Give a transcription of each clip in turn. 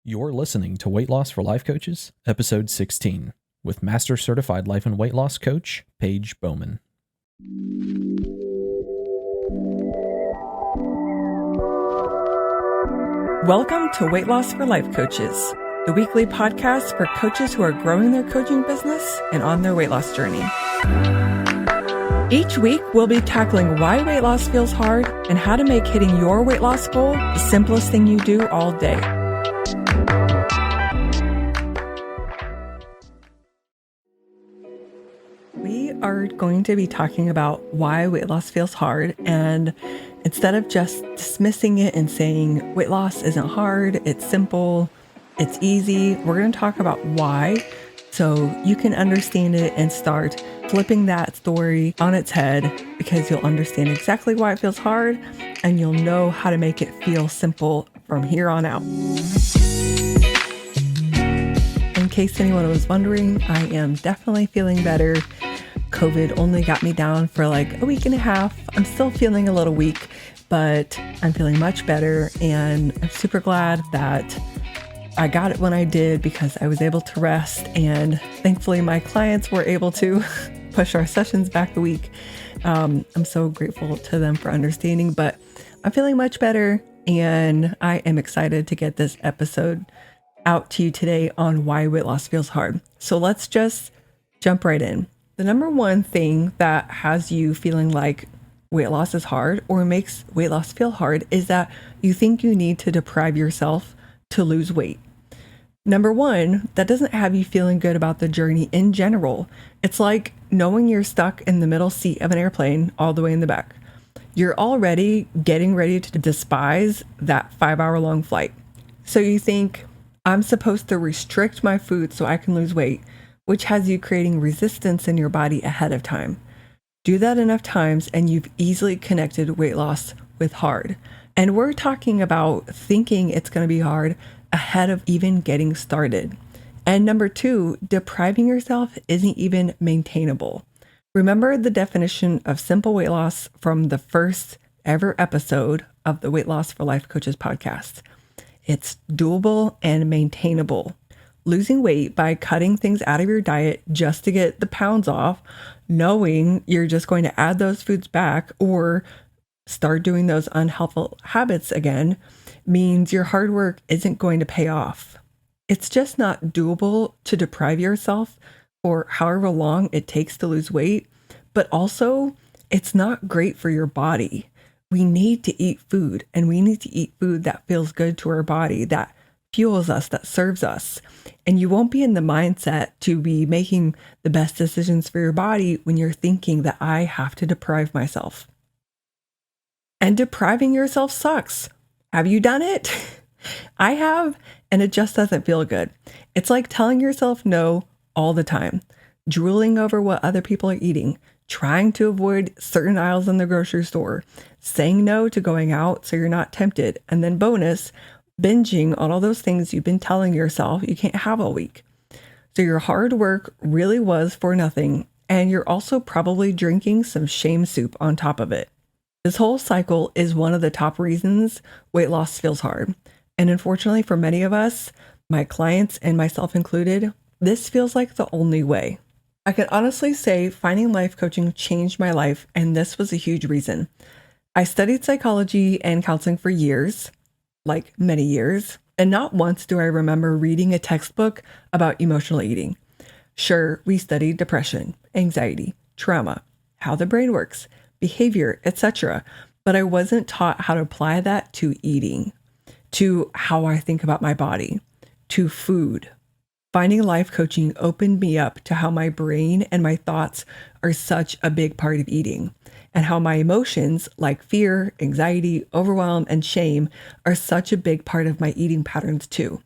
You're listening to Weight Loss for Life Coaches, Episode 16, with Master Certified Life and Weight Loss Coach, Paige Bowman. Welcome to Weight Loss for Life Coaches, the weekly podcast for coaches who are growing their coaching business and on their weight loss journey. Each week, we'll be tackling why weight loss feels hard and how to make hitting your weight loss goal the simplest thing you do all day. We are going to be talking about why weight loss feels hard, and instead of just dismissing it and saying weight loss isn't hard, it's simple, it's easy, we're going to talk about why so you can understand it and start flipping that story on its head, because you'll understand exactly why it feels hard and you'll know how to make it feel simple from here on out. In case anyone was wondering, I am definitely feeling better. COVID only got me down for like a week and a half. I'm still feeling a little weak, but I'm feeling much better, and I'm super glad that I got it when I did, because I was able to rest, and thankfully my clients were able to push our sessions back a week. I'm so grateful to them for understanding, but I'm feeling much better, and I am excited to get this episode out to you today on why weight loss feels hard. So let's just jump right in. The number one thing that has you feeling like weight loss is hard or makes weight loss feel hard is that you think you need to deprive yourself to lose weight. Number one, that doesn't have you feeling good about the journey in general. It's like knowing you're stuck in the middle seat of an airplane all the way in the back. You're already getting ready to despise that 5-hour long flight. So you think, I'm supposed to restrict my food so I can lose weight, which has you creating resistance in your body ahead of time. Do that enough times and you've easily connected weight loss with hard. And we're talking about thinking it's going to be hard ahead of even getting started. And number two, depriving yourself isn't even maintainable. Remember the definition of simple weight loss from the first ever episode of the Weight Loss for Life Coaches podcast. It's doable and maintainable. Losing weight by cutting things out of your diet just to get the pounds off, knowing you're just going to add those foods back or start doing those unhelpful habits again, means your hard work isn't going to pay off. It's just not doable to deprive yourself for however long it takes to lose weight, but also it's not great for your body. We need to eat food, and we need to eat food that feels good to our body, that fuels us, that serves us. And you won't be in the mindset to be making the best decisions for your body when you're thinking that I have to deprive myself. And depriving yourself sucks. Have you done it? I have, and it just doesn't feel good. It's like telling yourself no all the time, drooling over what other people are eating, trying to avoid certain aisles in the grocery store, saying no to going out so you're not tempted, and then bonus, binging on all those things you've been telling yourself you can't have all week. So your hard work really was for nothing, and you're also probably drinking some shame soup on top of it. This whole cycle is one of the top reasons weight loss feels hard. And unfortunately for many of us, my clients and myself included, this feels like the only way. I can honestly say finding life coaching changed my life, and this was a huge reason. I studied psychology and counseling for years, like many years, and not once do I remember reading a textbook about emotional eating. Sure, we studied depression, anxiety, trauma, how the brain works, behavior, etc., but I wasn't taught how to apply that to eating, to how I think about my body, to food. Finding life coaching opened me up to how my brain and my thoughts are such a big part of eating, and how my emotions like fear, anxiety, overwhelm, and shame are such a big part of my eating patterns too.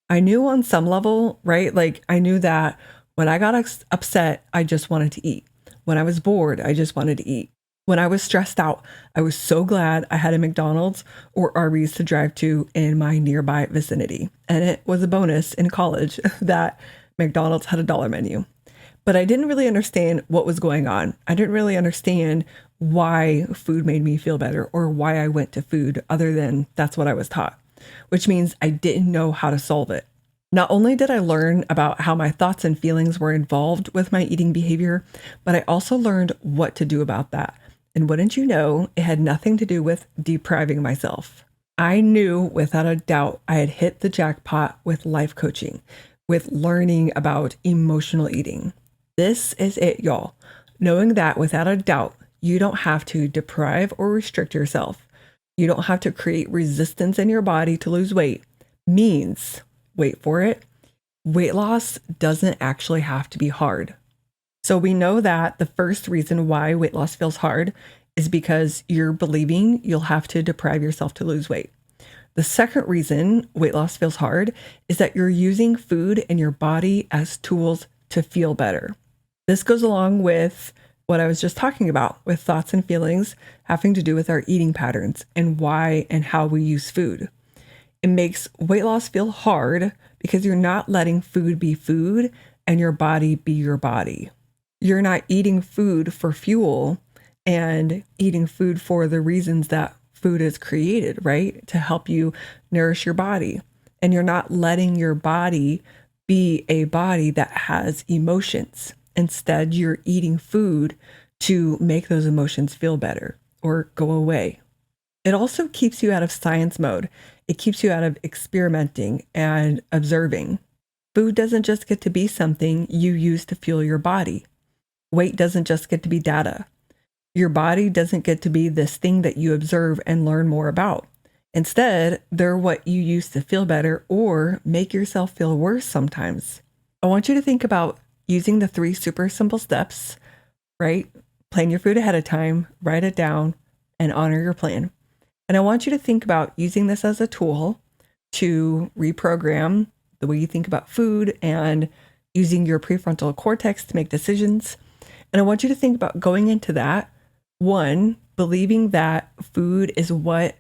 I knew on some level, right? Like I knew that when I got upset, I just wanted to eat. When I was bored, I just wanted to eat. When I was stressed out, I was so glad I had a McDonald's or Arby's to drive to in my nearby vicinity. And it was a bonus in college that McDonald's had a $1 menu. But I didn't really understand what was going on. I didn't really understand why food made me feel better or why I went to food other than that's what I was taught. which means I didn't know how to solve it. Not only did I learn about how my thoughts and feelings were involved with my eating behavior, but I also learned what to do about that. And wouldn't you know, it had nothing to do with depriving myself. I knew without a doubt I had hit the jackpot with life coaching, with learning about emotional eating. This is it, y'all. Knowing that without a doubt, you don't have to deprive or restrict yourself. You don't have to create resistance in your body to lose weight means, wait for it, weight loss doesn't actually have to be hard. So we know that the first reason why weight loss feels hard is because you're believing you'll have to deprive yourself to lose weight. The second reason weight loss feels hard is that you're using food and your body as tools to feel better. This goes along with what I was just talking about with thoughts and feelings having to do with our eating patterns and why and how we use food. It makes weight loss feel hard because you're not letting food be food and your body be your body. You're not eating food for fuel and eating food for the reasons that food is created, right? To help you nourish your body. And you're not letting your body be a body that has emotions. Instead, you're eating food to make those emotions feel better or go away. It also keeps you out of science mode. It keeps you out of experimenting and observing. Food doesn't just get to be something you use to fuel your body. Weight doesn't just get to be data. Your body doesn't get to be this thing that you observe and learn more about. Instead, they're what you use to feel better or make yourself feel worse sometimes. I want you to think about using the 3 super simple steps, right? Plan your food ahead of time, write it down, and honor your plan. And I want you to think about using this as a tool to reprogram the way you think about food and using your prefrontal cortex to make decisions. And I want you to think about going into that, 1, believing that food is what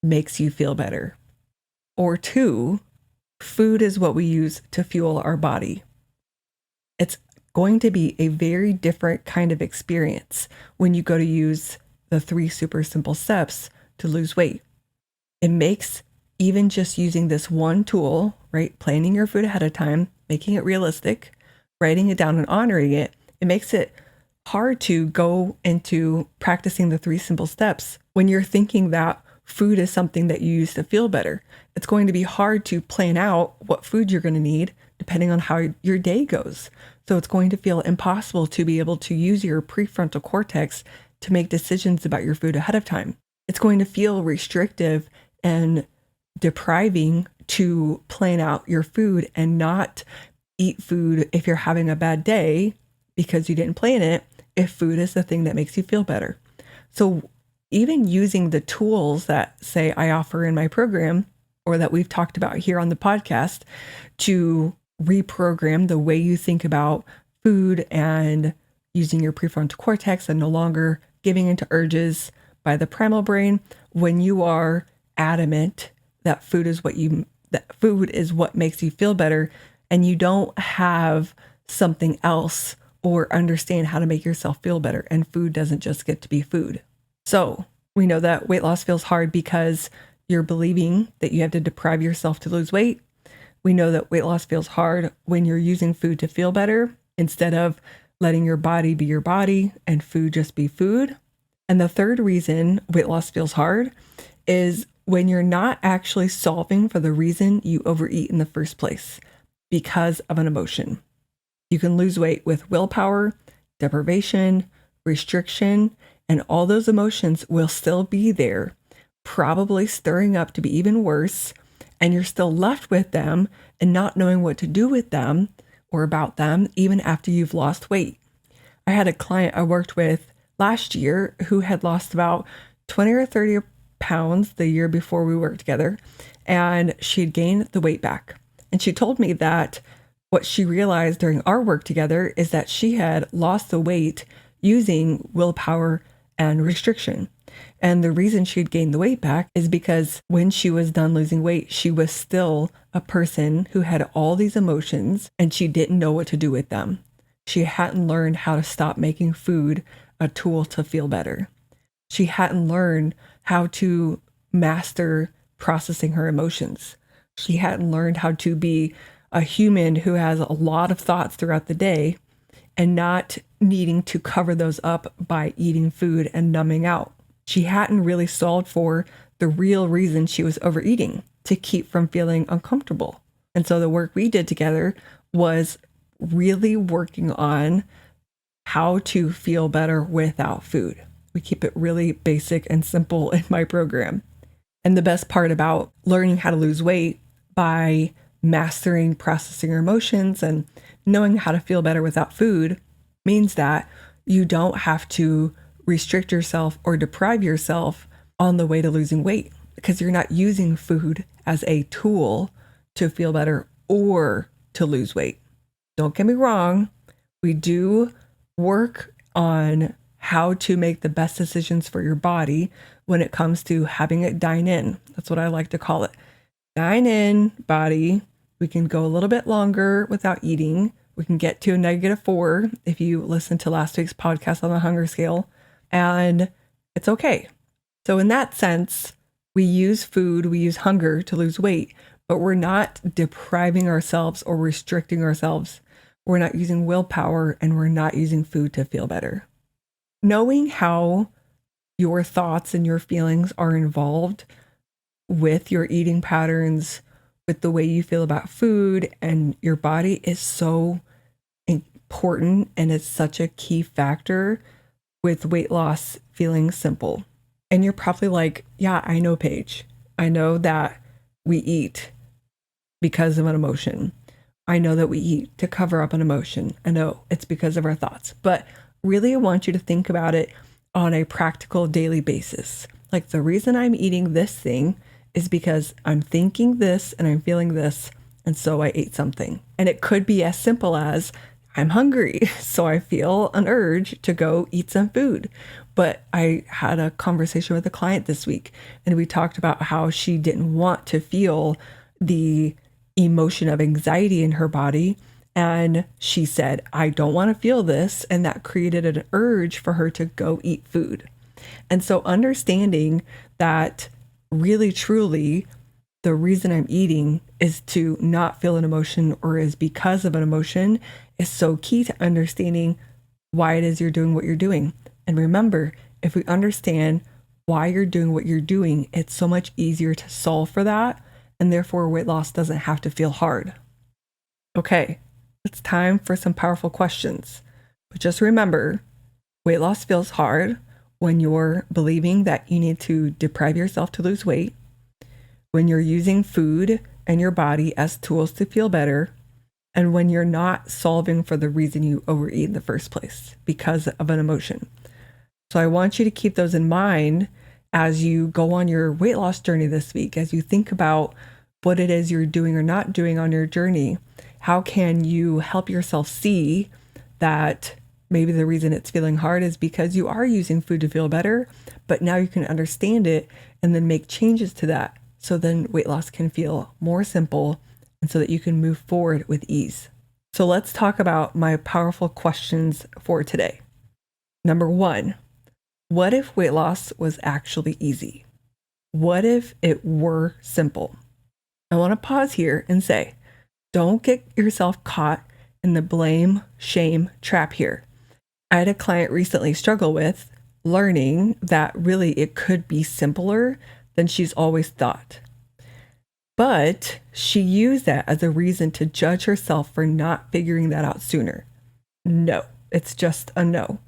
makes you feel better. Or 2, food is what we use to fuel our body. It's going to be a very different kind of experience when you go to use the 3 super simple steps to lose weight. It makes even just using this one tool, right? Planning your food ahead of time, making it realistic, writing it down and honoring it, it makes it hard to go into practicing the 3 simple steps when you're thinking that food is something that you use to feel better. It's going to be hard to plan out what food you're going to need depending on how your day goes. So it's going to feel impossible to be able to use your prefrontal cortex to make decisions about your food ahead of time. It's going to feel restrictive and depriving to plan out your food and not eat food if you're having a bad day because you didn't plan it, if food is the thing that makes you feel better. So even using the tools that, say, I offer in my program or that we've talked about here on the podcast to reprogram the way you think about food and using your prefrontal cortex and no longer giving into urges by the primal brain, when you are adamant that food is what makes you feel better and you don't have something else or understand how to make yourself feel better, and food doesn't just get to be food. So we know that weight loss feels hard because you're believing that you have to deprive yourself to lose weight. We know that weight loss feels hard when you're using food to feel better instead of letting your body be your body and food just be food. And the third reason weight loss feels hard is when you're not actually solving for the reason you overeat in the first place because of an emotion. You can lose weight with willpower, deprivation, restriction, and all those emotions will still be there, probably stirring up to be even worse, and you're still left with them and not knowing what to do with them or about them even after you've lost weight. I had a client I worked with last year who had lost about 20 or 30 pounds the year before we worked together, and she had gained the weight back. And she told me that what she realized during our work together is that she had lost the weight using willpower and restriction. And the reason she had gained the weight back is because when she was done losing weight, she was still a person who had all these emotions and she didn't know what to do with them. She hadn't learned how to stop making food a tool to feel better. She hadn't learned how to master processing her emotions. She hadn't learned how to be a human who has a lot of thoughts throughout the day and not needing to cover those up by eating food and numbing out. She hadn't really solved for the real reason she was overeating, to keep from feeling uncomfortable. And so the work we did together was really working on how to feel better without food. We keep it really basic and simple in my program. And the best part about learning how to lose weight by mastering processing your emotions and knowing how to feel better without food means that you don't have to restrict yourself or deprive yourself on the way to losing weight, because you're not using food as a tool to feel better or to lose weight. Don't get me wrong. We do work on how to make the best decisions for your body when it comes to having it dine in. That's what I like to call it. Dine in, body. We can go a little bit longer without eating. We can get to a -4 if you listen to last week's podcast on the hunger scale, and it's okay. So in that sense, we use food, we use hunger to lose weight, but we're not depriving ourselves or restricting ourselves. We're not using willpower, and we're not using food to feel better. Knowing how your thoughts and your feelings are involved with your eating patterns, with the way you feel about food and your body is so important, and it's such a key factor with weight loss feeling simple. And you're probably like, yeah, I know, Paige. I know that we eat because of an emotion. I know that we eat to cover up an emotion. I know it's because of our thoughts. But really, I want you to think about it on a practical daily basis. Like, the reason I'm eating this thing is because I'm thinking this and I'm feeling this, and so I ate something. And it could be as simple as I'm hungry, so I feel an urge to go eat some food. But I had a conversation with a client this week, and we talked about how she didn't want to feel the emotion of anxiety in her body. And she said, I don't want to feel this. And that created an urge for her to go eat food. And so understanding that really, truly, the reason I'm eating is to not feel an emotion or is because of an emotion is so key to understanding why it is you're doing what you're doing. And remember, if we understand why you're doing what you're doing, it's so much easier to solve for that. And therefore, weight loss doesn't have to feel hard. Okay, it's time for some powerful questions. But just remember, weight loss feels hard when you're believing that you need to deprive yourself to lose weight, when you're using food and your body as tools to feel better, and when you're not solving for the reason you overeat in the first place because of an emotion. So I want you to keep those in mind as you go on your weight loss journey this week, as you think about what it is you're doing or not doing on your journey. How can you help yourself see that maybe the reason it's feeling hard is because you are using food to feel better, but now you can understand it and then make changes to that. So then weight loss can feel more simple and so that you can move forward with ease. So let's talk about my powerful questions for today. Number 1, what if weight loss was actually easy? What if it were simple? I want to pause here and say, don't get yourself caught in the blame, shame trap here. I had a client recently struggle with learning that really it could be simpler than she's always thought. But she used that as a reason to judge herself for not figuring that out sooner. No, it's just a no.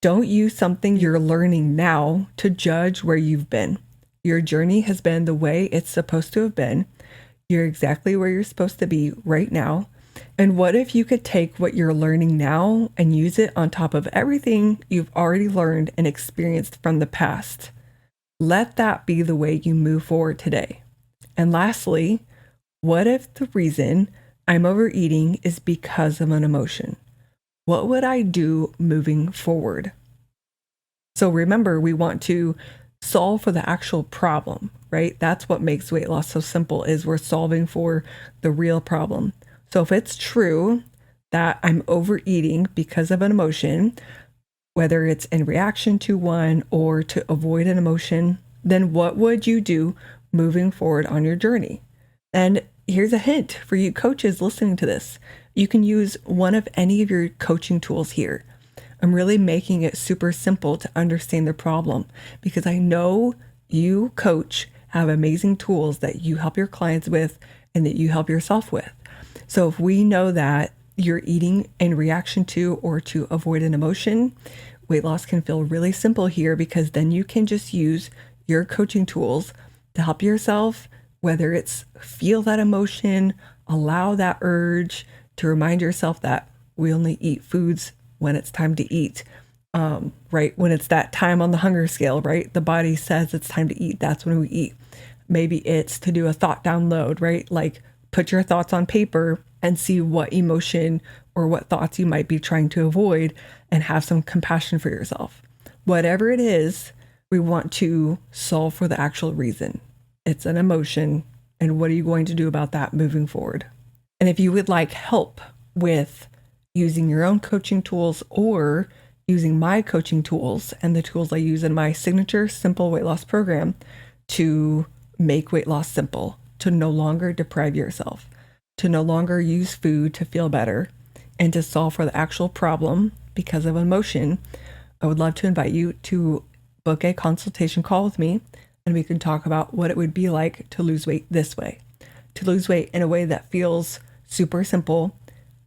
Don't use something you're learning now to judge where you've been. Your journey has been the way it's supposed to have been. You're exactly where you're supposed to be right now. And what if you could take what you're learning now and use it on top of everything you've already learned and experienced from the past? Let that be the way you move forward today. And lastly, what if the reason I'm overeating is because of an emotion? What would I do moving forward? So remember, we want to solve for the actual problem, right? That's what makes weight loss so simple, is we're solving for the real problem. So if it's true that I'm overeating because of an emotion, whether it's in reaction to one or to avoid an emotion, then what would you do moving forward on your journey. And here's a hint for you coaches listening to this. You can use one of any of your coaching tools here. I'm really making it super simple to understand the problem because I know you, coach, have amazing tools that you help your clients with and that you help yourself with. So if we know that you're eating in reaction to or to avoid an emotion, weight loss can feel really simple here because then you can just use your coaching tools to help yourself, whether it's feel that emotion, allow that urge, to remind yourself that we only eat foods when it's time to eat, right? When it's that time on the hunger scale, right? The body says it's time to eat. That's when we eat. Maybe it's to do a thought download, right? Like put your thoughts on paper and see what emotion or what thoughts you might be trying to avoid and have some compassion for yourself. Whatever it is, we want to solve for the actual reason. It's an emotion. And what are you going to do about that moving forward? And if you would like help with using your own coaching tools or using my coaching tools and the tools I use in my signature simple weight loss program to make weight loss simple, to no longer deprive yourself, to no longer use food to feel better, and to solve for the actual problem because of emotion, I would love to invite you to book a consultation call with me, and we can talk about what it would be like to lose weight this way, to lose weight in a way that feels super simple,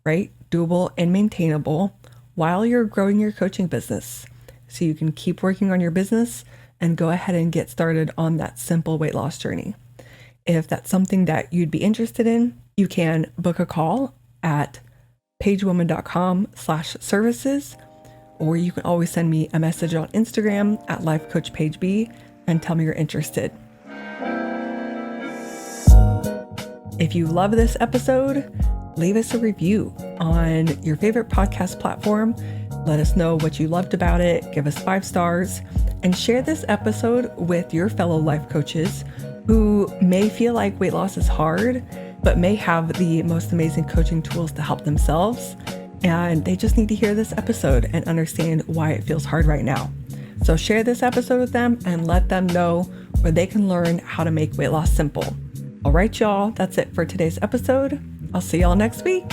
right? Doable and maintainable while you're growing your coaching business. So you can keep working on your business and go ahead and get started on that simple weight loss journey. If that's something that you'd be interested in, you can book a call at pagewoman.com/services, or you can always send me a message on Instagram at lifecoachpageb and tell me you're interested. If you love this episode, leave us a review on your favorite podcast platform. Let us know what you loved about it. Give us 5 stars and share this episode with your fellow life coaches who may feel like weight loss is hard, but may have the most amazing coaching tools to help themselves. And they just need to hear this episode and understand why it feels hard right now. So share this episode with them and let them know where they can learn how to make weight loss simple. All right, y'all, that's it for today's episode. I'll see y'all next week.